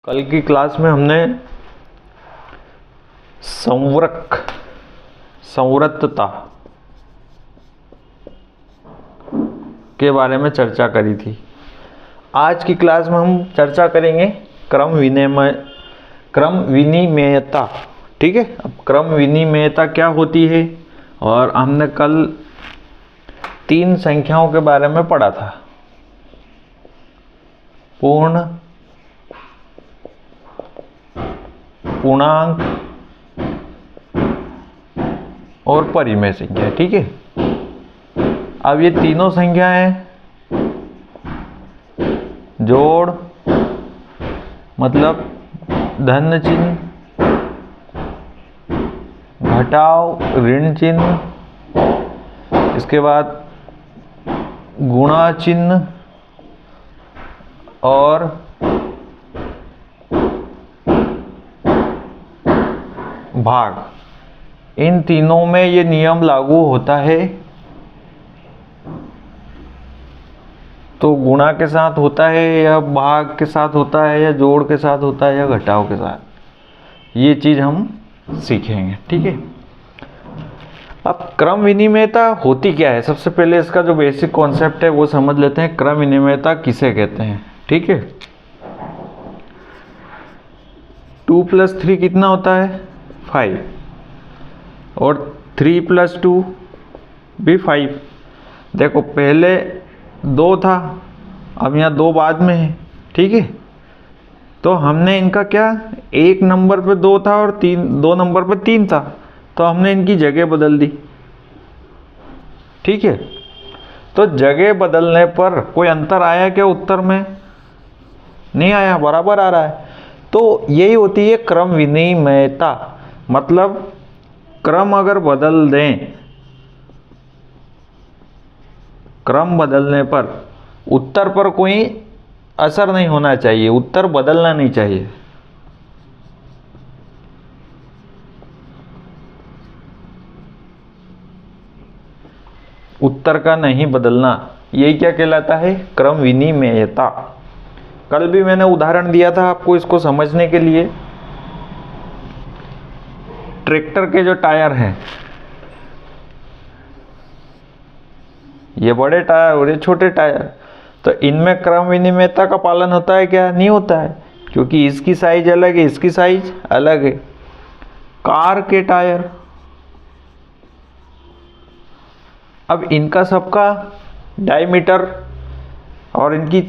कल की क्लास में हमने संवृत्तता के बारे में चर्चा करी थी। आज की क्लास में हम चर्चा करेंगे क्रम विनिमेयता। ठीक है, अब क्रम विनिमेयता क्या होती है, और हमने कल 3 संख्याओं के बारे में पढ़ा था। पूर्ण, पूर्णांक और परिमेय संख्या। ठीक है, अब ये तीनों संख्याएं जोड़ मतलब धन चिन्ह, घटाव ऋण चिन्ह, इसके बाद गुणा चिन्ह और भाग, इन तीनों में ये नियम लागू होता है। तो गुणा के साथ होता है या भाग के साथ होता है या जोड़ के साथ होता है या घटाव के साथ, ये चीज हम सीखेंगे। ठीक है, अब क्रम विनिमेयता होती क्या है, सबसे पहले इसका जो बेसिक कॉन्सेप्ट है वो समझ लेते हैं। क्रम विनिमेयता किसे कहते हैं? ठीक है, 2 + 3 कितना होता है? 5, और 3 + 2 भी 5। देखो पहले 2 था, अब यहाँ 2 बाद में है। ठीक है, तो हमने इनका क्या, 1 नंबर पे 2 था और 2 नंबर पे 3 था, तो हमने इनकी जगह बदल दी। ठीक है, तो जगह बदलने पर कोई अंतर आया क्या उत्तर में? नहीं आया, बराबर आ रहा है। तो यही होती है क्रम विनिमेयता। मतलब क्रम अगर बदल दें, क्रम बदलने पर उत्तर पर कोई असर नहीं होना चाहिए, उत्तर बदलना नहीं चाहिए। उत्तर का नहीं बदलना, यही क्या कहलाता है? क्रम विनिमेयता। कल भी मैंने उदाहरण दिया था आपको इसको समझने के लिए। ट्रैक्टर के जो टायर हैं, ये बड़े टायर और ये छोटे टायर, तो इनमें क्रम विनिमेयता का पालन होता है क्या? नहीं होता है, क्योंकि इसकी साइज अलग है, इसकी साइज अलग है। कार के टायर, अब इनका सबका डायमीटर और इनकी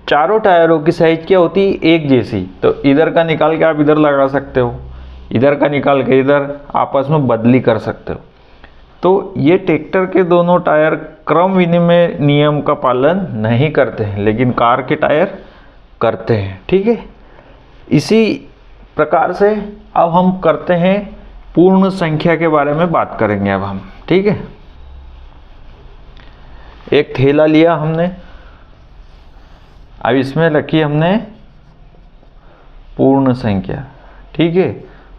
चारों टायरों की साइज क्या होती है? एक जैसी। तो इधर का निकाल के आप इधर लगा सकते हो, इधर का निकाल के इधर आपस में बदली कर सकते हो। तो ये ट्रैक्टर के दोनों टायर क्रम विनिमय नियम का पालन नहीं करते हैं, लेकिन कार के टायर करते हैं। ठीक है, इसी प्रकार से अब हम करते हैं पूर्ण संख्या के बारे में बात करेंगे अब हम। ठीक है, एक थैला लिया हमने, अब इसमें रखी हमने पूर्ण संख्या। ठीक है,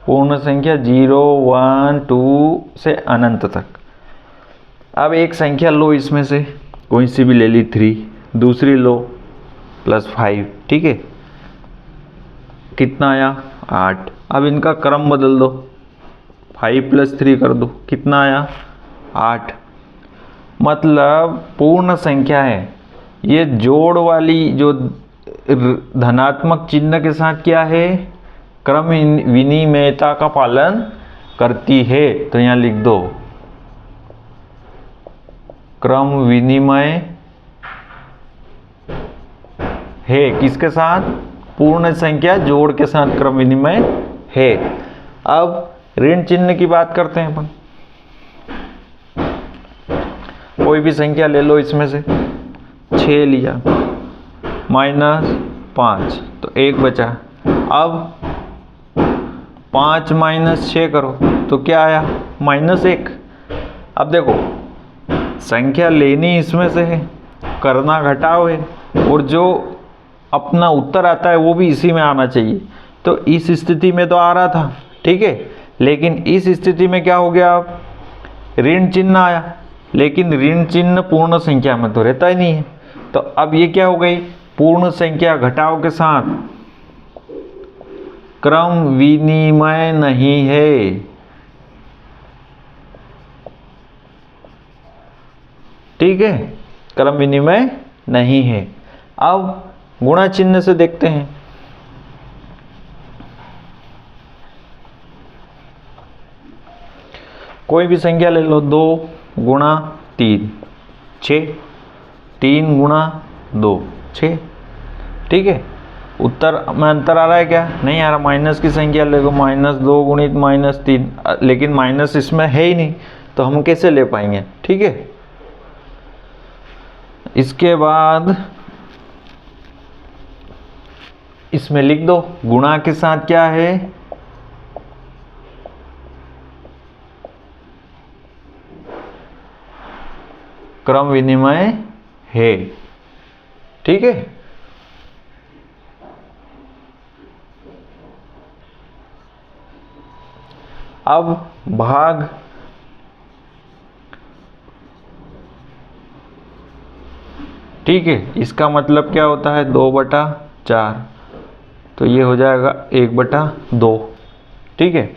पूर्ण संख्या 0, 1, 2 से अनंत तक। अब एक संख्या लो, इसमें से कोई सी भी ले ली, 3, दूसरी लो +5। ठीक है, कितना आया? 8। अब इनका क्रम बदल दो, 5 + 3 कर दो, कितना आया? 8। मतलब पूर्ण संख्या है, ये जोड़ वाली जो धनात्मक चिन्ह के साथ क्या है? क्रम विनिमेयता का पालन करती है। तो यहां लिख दो, क्रम विनिमय है किसके साथ? पूर्ण संख्या जोड़ के साथ क्रम विनिमय है। अब ऋण चिन्ह की बात करते हैं अपन। कोई भी संख्या ले लो, इसमें से 6 लिया, -5, तो 1 बचा। अब 5 - 6 करो तो क्या आया? -1। अब देखो संख्या लेनी इसमें से है, करना घटाव है, और जो अपना उत्तर आता है वो भी इसी में आना चाहिए। तो इस स्थिति में तो आ रहा था, ठीक है, लेकिन इस स्थिति में क्या हो गया? अब ऋण चिन्ह आया, लेकिन ऋण चिन्ह पूर्ण संख्या में तो रहता ही नहीं है। तो अब ये क्या हो गई? पूर्ण संख्या घटाव के साथ क्रम विनिमय नहीं है। ठीक है, क्रम विनिमय नहीं है। अब गुणा चिन्ह से देखते हैं। कोई भी संख्या ले लो, 2 गुणा 3 6, 3 गुणा 2 6। ठीक है, उत्तर में अंतर आ रहा है क्या? नहीं आ रहा। माइनस की संख्या ले लो, -2 गुणित -3, लेकिन माइनस इसमें है ही नहीं, तो हम कैसे ले पाएंगे? ठीक है, इसके बाद इसमें लिख दो गुणा के साथ क्या है, क्रम विनिमय है। ठीक है, अब भाग ठीक है, इसका मतलब क्या होता है? 2/4, तो ये हो जाएगा 1/2। ठीक है,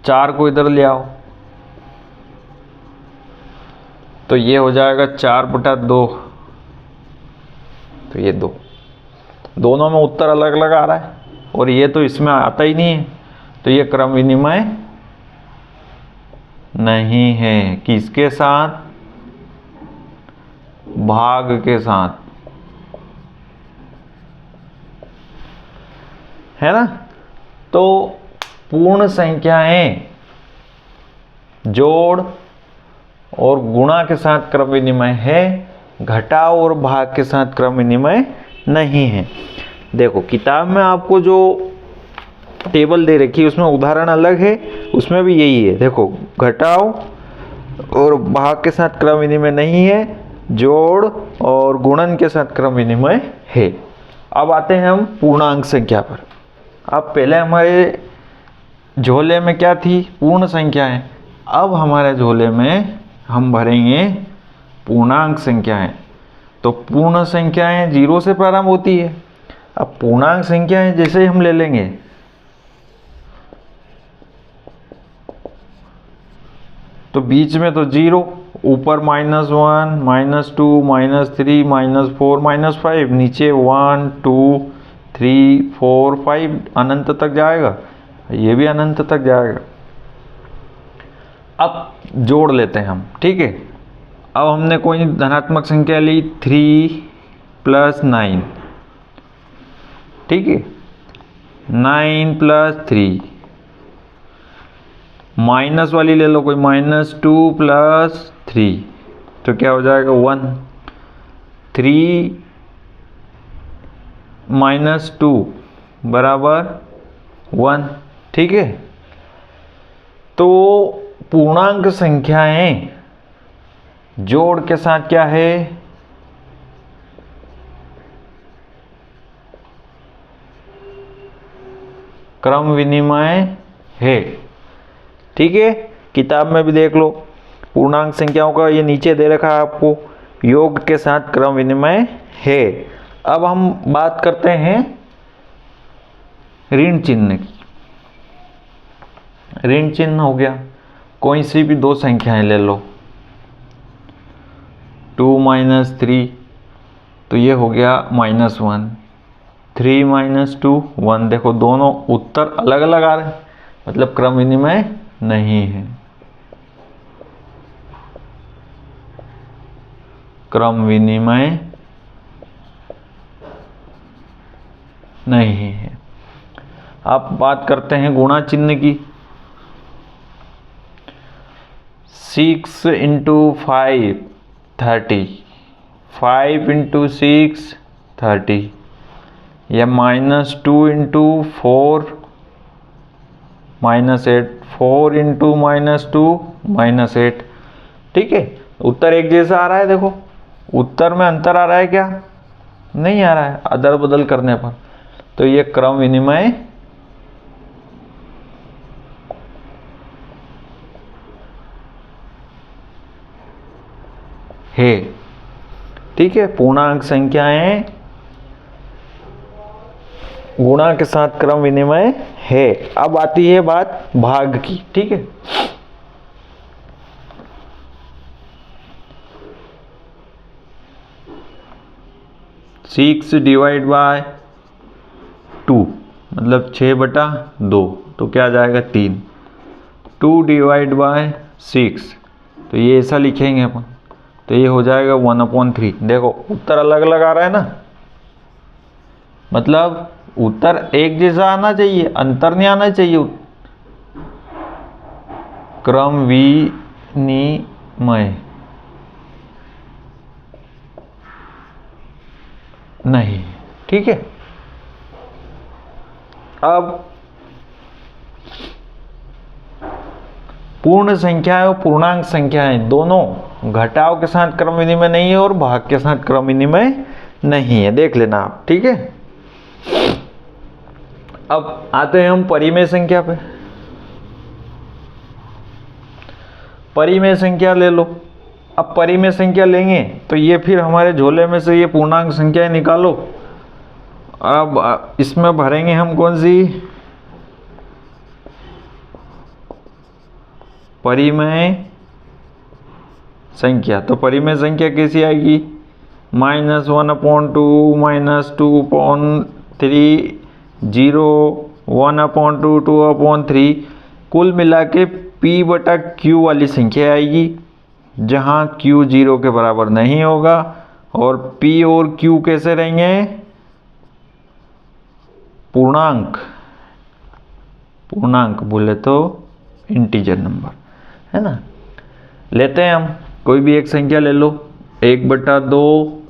4 को इधर ले आओ, तो ये हो जाएगा 4/2, तो ये 2। दोनों में उत्तर अलग अलग आ रहा है और ये तो इसमें आता ही नहीं है, तो ये क्रम विनिमय नहीं है। किसके साथ? भाग के साथ, है ना? तो पूर्ण संख्याएं जोड़ और गुणा के साथ क्रम विनिमय है, घटाव और भाग के साथ क्रम विनिमय नहीं है। देखो किताब में आपको जो टेबल दे रखी है उसमें उदाहरण अलग है, उसमें भी यही है। देखो, घटाव और भाग के साथ क्रम विनिमय नहीं है, जोड़ और गुणन के साथ क्रम विनिमय है। अब आते हैं हम पूर्णांक संख्या पर। अब पहले हमारे झोले में क्या थी? पूर्ण संख्याएं। अब हमारे झोले में हम भरेंगे पूर्णांक संख्याएं। तो पूर्ण संख्याएं 0 से प्रारंभ होती है। अब पूर्णांक संख्याएं जैसे ही हम ले लेंगे, तो बीच में तो 0, ऊपर -1 -2 -3 -4 -5, नीचे 1 2 3 4 5 अनंत तक जाएगा, ये भी अनंत तक जाएगा। अब जोड़ लेते हैं हम। ठीक है, अब हमने कोई धनात्मक संख्या ली 3 + 9। ठीक है, 9 + 3, माइनस वाली ले लो कोई, -2 + 3, तो क्या हो जाएगा? 1। 3 - 2 = 1। ठीक है, तो पूर्णांक संख्याएं जोड़ के साथ क्या है? क्रम विनिमय है। ठीक है, किताब में भी देख लो, पूर्णांक संख्याओं का ये नीचे दे रखा है आपको, योग के साथ क्रम विनिमय है। अब हम बात करते हैं ऋण चिन्ह की। ऋण चिन्ह हो गया, कोई सी भी 2 संख्याएं ले लो, 2 - 3, तो ये हो गया -1, 3 - 2 1। देखो दोनों उत्तर अलग अलग आ रहे हैं, मतलब क्रम विनिमय नहीं है। क्रम विनिमय नहीं है। अब बात करते हैं गुणा चिन्ह की। 6 × 5 30, 5 × 6 30, या -2 × 4 -8, 4 × -2 -8। ठीक है, उत्तर एक जैसा आ रहा है। देखो उत्तर में अंतर आ रहा है क्या? नहीं आ रहा है, अदल बदल करने पर। तो ये क्रम विनिमय है। ठीक है, पूर्णांक संख्याएं गुणा के साथ क्रम विनिमय है। अब आती है बात भाग की, ठीक है। सिक्स डिवाइड बाय 2 मतलब 6/2, तो क्या आ जाएगा 3। 2 डिवाइड बाय 6, तो ये ऐसा लिखेंगे अपन, तो ये हो जाएगा 1/3। देखो उत्तर अलग अलग आ रहा है ना, मतलब उत्तर एक जैसा आना चाहिए, अंतर नहीं आना चाहिए। क्रम विनिमय नहीं, ठीक है। अब पूर्ण संख्याएं और पूर्णांक संख्याएं दोनों घटाव के साथ क्रम विनिमय नहीं है और भाग के साथ क्रम विनिमय नहीं है, देख लेना आप, ठीक है। अब आते हैं हम परिमेय संख्या पे। परिमेय संख्या ले लो। अब परिमेय संख्या लेंगे तो ये फिर हमारे झोले में से ये पूर्णांक संख्याएं निकालो। अब इसमें भरेंगे हम कौन सी, परिमेय संख्या। तो परिमेय संख्या कैसी आएगी, -1/2, -2/3, 0, 1/2, 2/3, कुल मिला के P/Q वाली संख्या आएगी, जहां Q 0 के बराबर नहीं होगा। और P और Q कैसे रहेंगे, पूर्णांक, पूर्णांक बोले तो इंटीजर नंबर, है ना। लेते हैं हम कोई भी एक संख्या ले लो, 1/2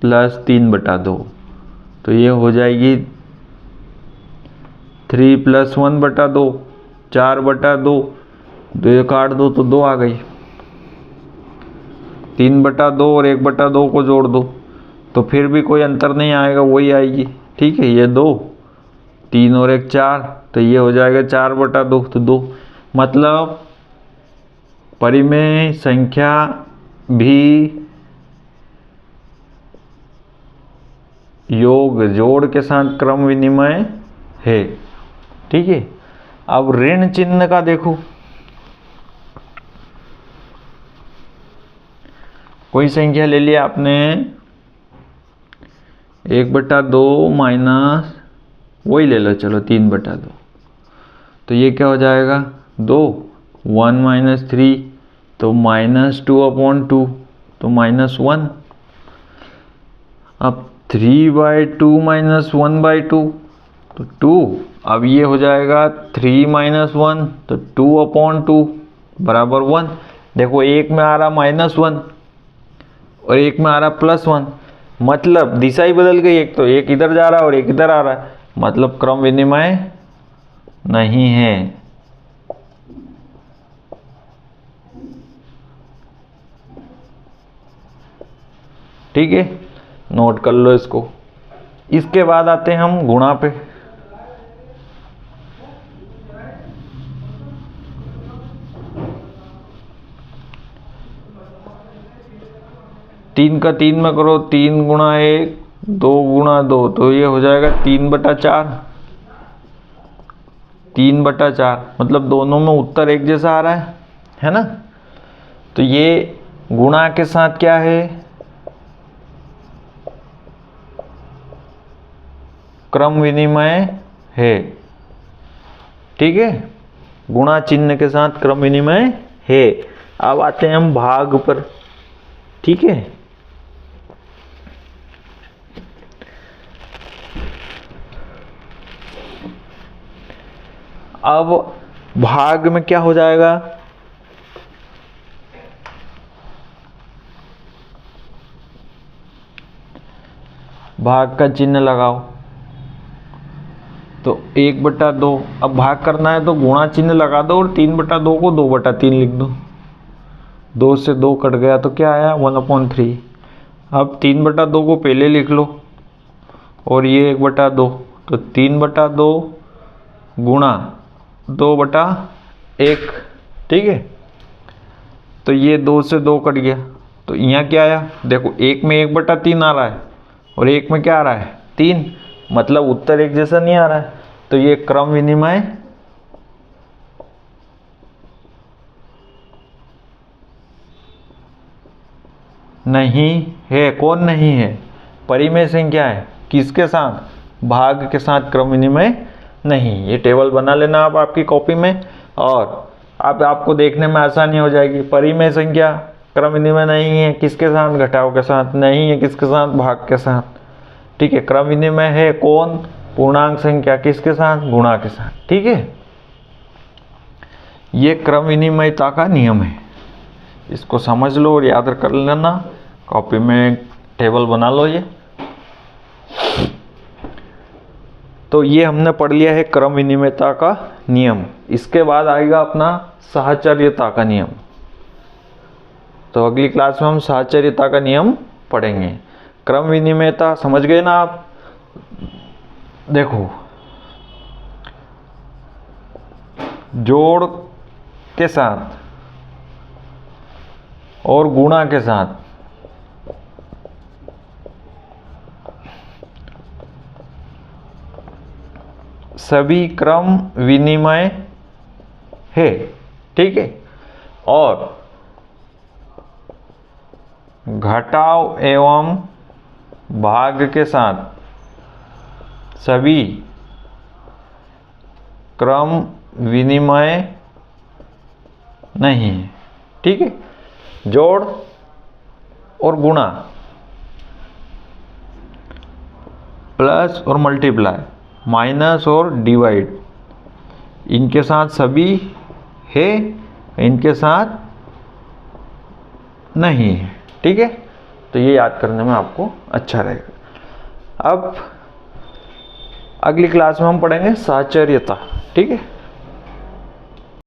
प्लस 3/2, तो ये हो जाएगी 3 + 1/2, 4/2, 2 काट दो तो 2 आ गई। 3/2 और 1/2 को जोड़ दो तो फिर भी कोई अंतर नहीं आएगा, वही आएगी, ठीक है। ये 2, 3 और 1 4, तो ये हो जाएगा 4/2, तो 2। मतलब परिमेय संख्या भी योग जोड़ के साथ क्रम विनिमय है, ठीक है। अब ऋण चिन्ह का देखो, कोई संख्या ले लिया आपने 1/2 माइनस वही ले लो, चलो 3/2, तो ये क्या हो जाएगा 2, 1 - 3, तो -2/2, तो -1। अब 3/2 - 1/2, तो 2। अब ये हो जाएगा 3 - 1, तो 2/2 बराबर 1। देखो एक में आ रहा -1 और एक में आ रहा +1, मतलब दिशा ही बदल गई, एक तो एक इधर जा रहा है और एक इधर आ रहा है, मतलब क्रम विनिमय नहीं है। ठीक है, नोट कर लो इसको। इसके बाद आते हैं हम गुणा पे। तीन का 3 में करो, 3 × 1, 2 × 2, तो ये हो जाएगा 3/4। 3/4 मतलब दोनों में उत्तर एक जैसा आ रहा है ना। तो ये गुणा के साथ क्या है, क्रम विनिमय है, ठीक है। गुणा चिन्ह के साथ क्रम विनिमय है। अब आते हैं हम भाग पर, ठीक है। अब भाग में क्या हो जाएगा, भाग का चिन्ह लगाओ, तो 1/2। अब भाग करना है तो गुणा चिन्ह लगा दो और 3/2 को 2/3 लिख दो। 2 से 2 कट गया तो क्या आया 1/3। अब 3/2 को पहले लिख लो और ये 1/2, तो 3/2 गुणा 2/1, ठीक है। तो ये 2 से 2 कट गया, तो यहाँ क्या आया, देखो एक में 1/3 आ रहा है और एक में क्या आ रहा है 3, मतलब उत्तर एक जैसा नहीं आ रहा है, तो ये क्रम विनिमय नहीं है। कौन नहीं है? परिमेय संख्या है। किसके साथ? भाग के साथ क्रम विनिमय नहीं। ये टेबल बना लेना आप आपकी कॉपी में, और अब आपको देखने में आसानी हो जाएगी। परिमेय संख्या क्रम विनिमय नहीं है, किसके साथ? घटाव के साथ। नहीं है किसके साथ? भाग के साथ। ठीक है, क्रम विनिमय है कौन? पूर्णांक संख्या। किसके साथ? गुणा के साथ। ठीक है, ये क्रम विनिमयता का नियम है, इसको समझ लो और याद कर लेना। कॉपी में टेबल बना लो ये। तो ये हमने पढ़ लिया है क्रम विनिमयता का नियम। इसके बाद आएगा अपना साहचर्यता का नियम। तो अगली क्लास में हम साहचर्यता का नियम पढ़ेंगे। क्रम विनिमयता समझ गए ना आप? देखो, जोड़ के साथ और गुणा के साथ सभी क्रम विनिमय है। ठीक है, और घटाव एवं भाग के साथ सभी क्रम विनिमय नहीं है। ठीक है, जोड़ और गुणा, प्लस और मल्टीप्लाई, माइनस और डिवाइड, इनके साथ सभी है, इनके साथ नहीं है। ठीक है, तो ये याद करने में आपको अच्छा रहेगा। अब अगली क्लास में हम पढ़ेंगे साहचर्यता। ठीक है।